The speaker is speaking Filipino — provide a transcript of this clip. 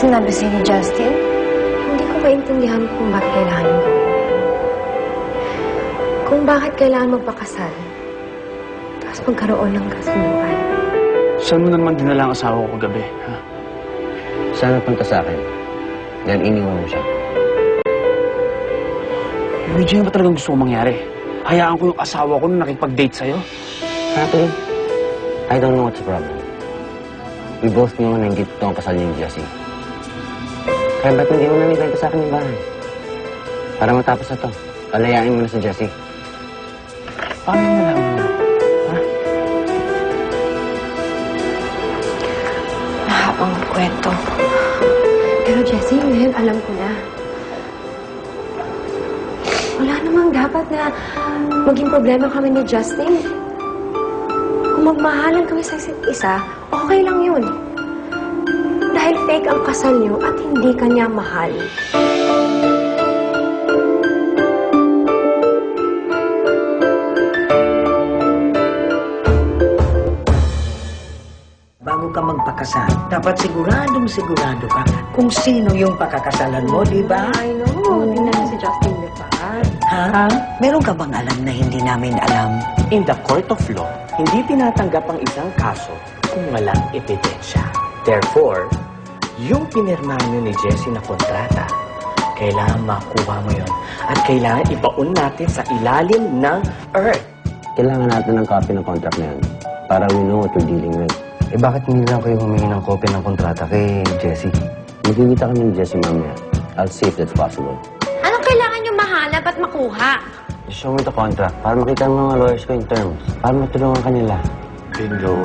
sinabi sa'yo ni Justin? Hindi ko maintindihan kung bakit kailangan mo. Kung bakit kailangan magpakasal, tapos magkaroon ng kasunduan. Saan mo naman dinala ang asawa ko kagabi, ha? Sana punta sa akin. Dahil iniwan mo siya. Luigi, ano ba talagang gusto kong mangyari? Hayaan ko yung asawa ko na nakipag-date sa'yo? Frankly, I don't know what's the problem. We both know na hindi totoo ang kasal niyo ni Jessie. Kaya ba't hindi mo namin kwento sa akin yung bahay? Para matapos na to, palayain mo na si Jessie. Paano mo nalaman mo? Ha? Mahabang kwento. Pero Jessie, ngayon alam ko na. Wala namang dapat na maging problema kami ni Justin. Kung magmahalan kami sa isa't isa, okay lang yun. Dahil fake ang kasal niyo at hindi kanya mahal. Bago ka magpakasal, dapat sigurado ka kung sino yung pakakasalan mo, di ba? I know. Tingnan niyo si Justin, di ba? Ha? Meron ka bang alam na hindi namin alam? In the court of law, hindi tinatanggap ang isang kaso kung walang ebidensya. Therefore, yung pinirmahan nyo ni Jessie na kontrata, kailangan makuha mo yon at kailangan ibaon natin sa ilalim ng earth. Kailangan natin ng copy ng contract na yan para we know what we're dealing with. Eh bakit hindi lang kayo humingi ng kopya ng kontrata kay Jessie? Magkikita kami ni Jessie mamaya. I'll see if that's possible. Anong kailangan nyo mahanap at makuha? Show me the contract para makita ng mga lawyers ko yung terms. Para matulungan kanila. Bingo.